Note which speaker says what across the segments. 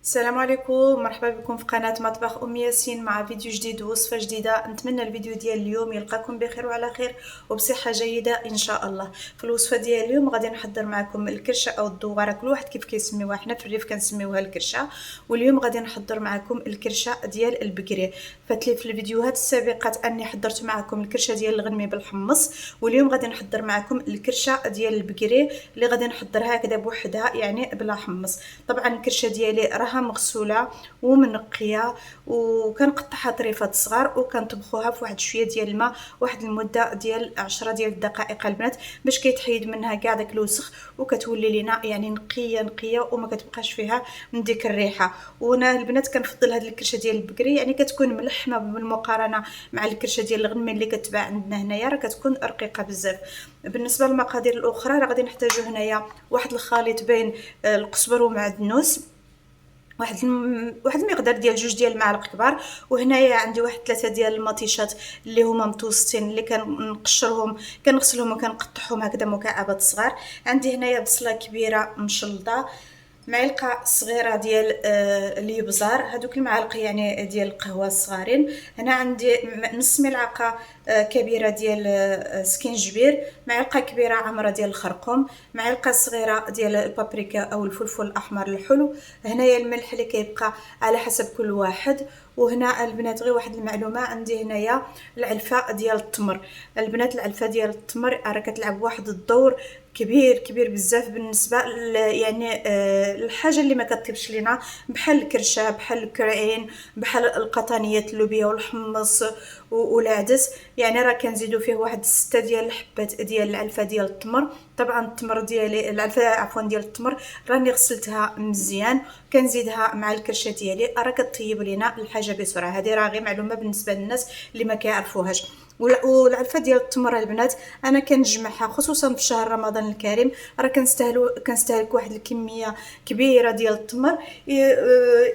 Speaker 1: السلام عليكم، مرحبا بكم في قناة مطبخ أم ياسين مع فيديو جديد ووصفة جديدة. نتمنى الفيديو ديال اليوم يلقاكم بخير وعلى خير وبصحة جيدة إن شاء الله. في الوصفة ديال اليوم غادي نحضر معكم الكرشة أو الدوارة، كل واحد كيف كيسميوها، حنا في الريف كنسميوها الكرشة، واليوم غادي نحضر معكم الكرشة ديال البقري. فاتلي في الفيديوهات السابقات أني حضرت معكم الكرشة ديال الغنمي بالحمص، واليوم غادي نحضر معكم الكرشة ديال البقري اللي غادي نحضرها هكذا بوحدها يعني بلا حمص. طبعا الكرشة ديالي راها مغسوله ومنقيه وكنقطعها طريفات صغار وكنطبخوها في واحد شويه ديال الماء واحد المده ديال 10 ديال الدقائق البنات باش كيتحيد منها كاع داك الوسخ وكتولي لنا يعني نقيه نقيه وما كتبقاش فيها من ديك الريحه. وانا البنات كنفضل هاد الكرشه ديال البقري يعني كتكون ملحمه بالمقارنه مع الكرشه ديال الغنمي اللي كتباع عندنا هنايا، راه كتكون رقيقه بزاف. بالنسبه للمقادير الاخرى راه غادي نحتاجو هنايا واحد الخليط بين القزبر ومعدنوس، واحد المقدار ديال 2 المعالق كبار، وهنايا عندي واحد 3 ديال المطيشات اللي هما متوسطين اللي كنقشرهم كنغسلهم وكنقطعهم هكذا مكعبات صغار. عندي هنايا بصله كبيره مشلطه، معلقه صغيره ديال الابزار، هذوك المعالق يعني ديال القهوه الصغارين. هنا عندي نص ملعقه كبيره ديال سكينجبير، معلقه كبيره عمره ديال الخرقوم، معلقه صغيره ديال البابريكا او الفلفل الاحمر الحلو. هنايا الملح اللي كيبقى على حسب كل واحد. وهنا البنات غير واحد المعلومه، عندي هنايا العلفه ديال التمر. البنات العلفه ديال التمر راه كتلعب واحد الدور كبير كبير بزاف بالنسبه يعني الحاجه اللي ما كطيبش لينا، بحال الكرشه بحال الكرعين بحال القطانيات اللوبيا والحمص والعدس، يعني راه كنزيدوا فيه واحد 6 ديال الحبات ديال العلفه ديال التمر. طبعا التمر ديالي العلفه عفوا ديال التمر راني غسلتها مزيان، كنزيدها مع الكرشه ديالي راه كطيب لينا الحاجه بسرعه. هذه راه غير معلومه بالنسبه للناس اللي ما كيعرفوهاش. والعلفه ديال التمر البنات انا كنجمعها خصوصا في شهر رمضان الكريم، راه كنستهلك واحد الكميه كبيره ديال التمر.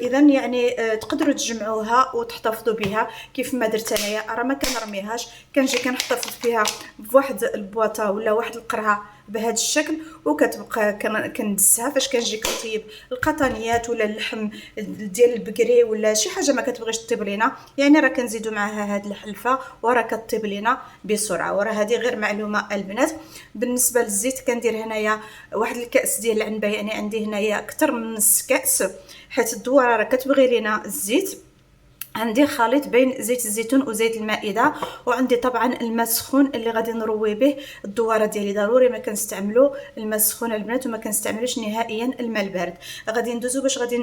Speaker 1: اذا يعني تقدروا تجمعوها وتحتفظوا بها كيف ما درت انايا، راه ما كنرميهاش، كنجي كنحتفظ فيها بواحد البواطه ولا واحد القرعه بهذا الشكل، وكتبقى كندسها فاش كنجي كنطيب القطانيات ولا اللحم ديال البقري ولا شي حاجه ما كتبغيش تطيب لينا، يعني راه كنزيدوا معها هاد الحلفه وراه كطيب لينا بسرعه. وراه هذه غير معلومه البنات. بالنسبه للزيت كندير هنايا واحد الكاس ديال العنبه، يعني عندي هنايا اكثر من نص كاس حيت الدواره راه كتبغي لينا الزيت. عندي خليط بين زيت الزيتون وزيت المائده، وعندي طبعا الماء السخون اللي غادي نروي به الدواره ديالي. ضروري ما كنستعملوا الماء السخون البنات وما كنستعملوش نهائيا الماء البارد. غادي ندوزو باش غادي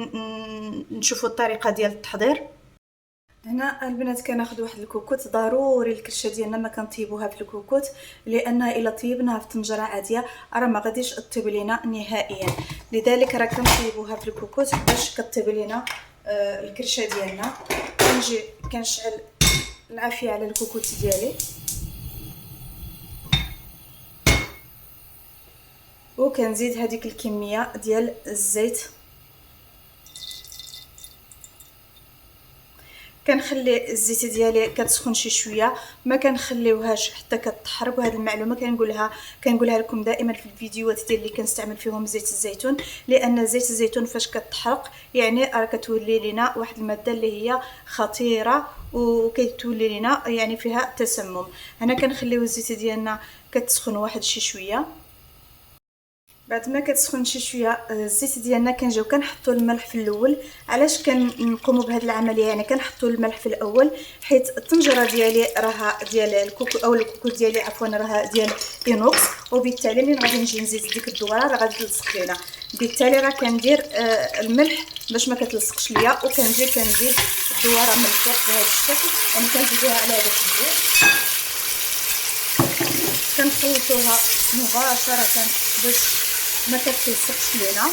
Speaker 1: نشوفوا الطريقه ديال التحضير. هنا البنات كناخذ واحد الكوكوت، ضروري الكرشه ديالنا ما كنطيبوها في الكوكوت لانها الا طيبناها في طنجره عاديه راه ما غاديش طيب لينا نهائيا، لذلك راه كنطيبوها في الكوكوت باش كطيب لينا الكرشه ديالنا. كنجي كنشعل العافيه على الكوكوت ديالي وكنزيد هذيك الكميه ديال الزيت، كنخلي الزيت ديالي كتسخن شي شويه، ما كنخليوهاش حتى كتحرق. وهذه المعلومه كنقولها لكم دائما في الفيديوهات ديال اللي كنستعمل فيهم زيت الزيتون، لان زيت الزيتون فاش كتحرق يعني راه كتولي لنا واحد الماده اللي هي خطيره وكتولي لنا يعني فيها تسمم. هنا كنخليو الزيت ديالنا كتسخن واحد شي شويه. بعد ما كتسخن شي شويه الزيت ديالنا كنجيو كنحطوا الملح في الاول. علاش كنقوموا بهذه العمليه؟ يعني كنحطوا الملح في الاول حيت الطنجره ديالي راها ديال الكوكو او الكوكو ديالي عفوا راها ديال اينوكس، وبالتالي ملي غادي نجي نزيد ديك الدواره راه غادي تلصق لينا. بالتالي راه كندير الملح باش ما كتلصقش ليا، وكنجي كنزيد الدواره من الفوق بهذا الشكل، يعني كنزيدوها على هذا الزيت كنخلطوها مباشره باش ما كتلصقش لينا.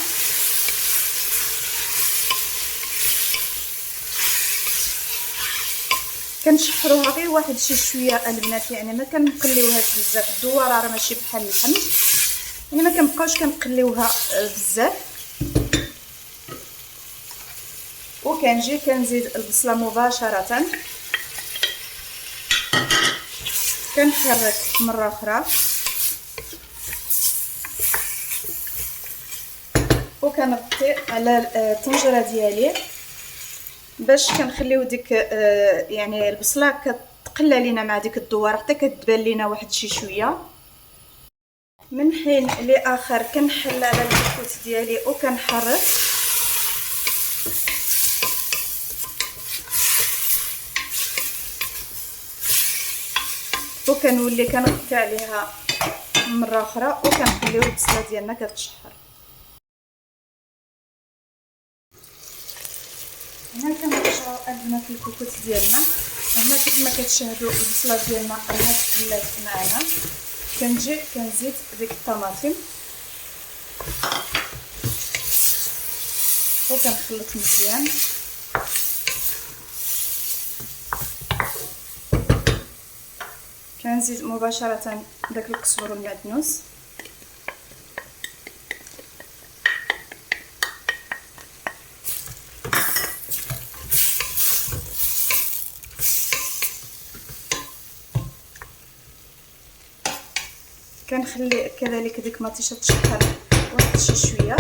Speaker 1: كنشحروها غير واحد شي شويه البنات، يعني ما كنقليوهاش بزاف. الدواره راه ماشي بحال اللحم، يعني ما كنبقاوش كنقليوها بزاف. وكنجي كنزيد البصله مباشره، كنحرك مره اخرى كنغطي على الطنجره ديالي باش كنخليو ديك يعني البصله كتقلى لينا مع ديك الدواره حتى كتبان لينا واحد شي شويه. من حين لاخر كنحل على الكوكوت ديالي وكنحرك وكنولي كنغطي عليها مره اخرى وكنخليو البصله ديالنا كتشحر. هنا كنرجعو البنات الكوكوت ديالنا. هنا كيف ما كتشاهدوا البصله ديالنا راها تقلات معنا. كنجي كنزيد ديك الطماطم وكنخلط مزيان. كنزيد مباشره داك القزبر والمعدنوس كنخلي كذلك ديك مطيشه تشحر واحد شي شويه.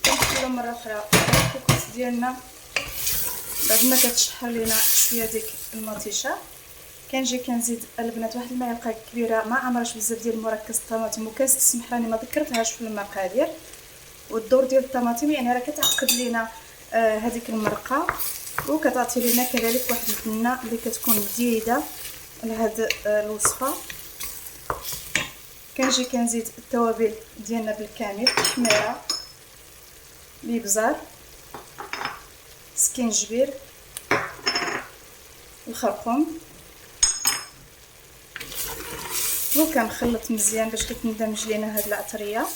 Speaker 1: كنخليو مره اخرى الكوكوت ديالنا بعد ما كتشحر لينا شويه ديك المطيشه. كنجي كنزيد البنات واحد المعلقه كبيره ما عمرش بزاف ديال مركز الطماطم، وكاس تسمح راني ما ذكرتهاش في المقادير. والدور ديال الطماطم يعني راه كتعقد لينا هذيك المرقه وكتعطي لينا كذلك واحد البنه اللي كتكون جديده لهاد الوصفه. كنجي كنزيد التوابل ديالنا بالكامل: الحميره، الابزار، سكينجبير، الخرقوم، وكنخلط مزيان باش كتندمج لينا هاد العطريه.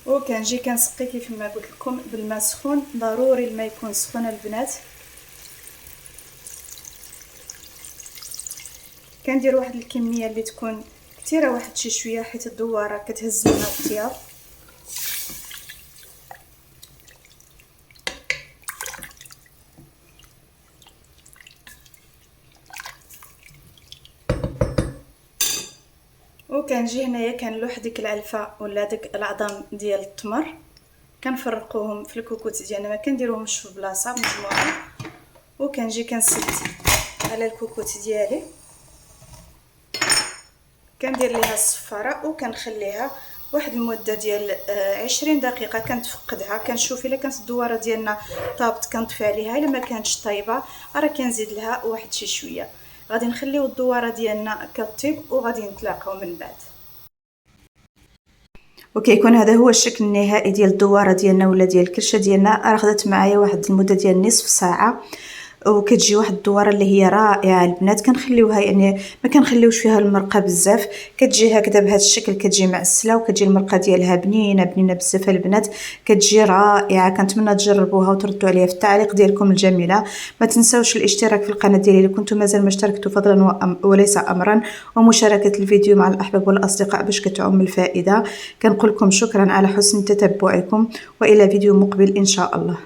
Speaker 1: وكنجي كنسقي كيف ما قلت لكم بالماء سخون. ضروري الماء يكون سخون البنات. كندير واحد الكميه اللي تكون كثيره واحد شي شويه حيت الدواره كتهز لنا الطياب. وكنجي هنايا كنلوح ديك العلفه ولا ديك العظام ديال التمر كنفرقوهم في الكوكوت ديالنا، ما كنديروهمش في بلاصه مجموعه. وكنجي كنسد على الكوكوت ديالي كندير ليها الصفاره وكنخليها واحد المده ديال 20 دقيقه. كنتفقدها كنشوف الا كانت الدواره ديالنا طابت كنطفي عليها، الا ما كانتش طايبه راه كنزيد لها واحد شي شويه. غادي نخليو الدواره ديالنا كطيب وغادي نتلاقاو من بعد. وكيكون هذا هو الشكل النهائي ديال الدواره ديالنا ولا ديال الكرشه ديالنا. راه خدات معايا واحد المده ديال نصف ساعه وكتجي واحد الدواره اللي هي رائعه البنات. كنخليوها يعني ما كنخليوش فيها المرقه بزاف، كتجي هكذا بهذا الشكل، كتجي معسله وكتجي المرقه ديالها بنينه بنينه بزاف البنات، كتجي رائعه. كنتمنى تجربوها وتردوا عليا في التعليق ديالكم الجميله. ما تنساوش الاشتراك في القناه ديالي الا كنتم مازال ما اشتركتوا فضلا وليس امرا، ومشاركه الفيديو مع الاحباب والاصدقاء باش كتعم الفائده. كنقول لكم شكرا على حسن تتبعكم والى فيديو مقبل ان شاء الله.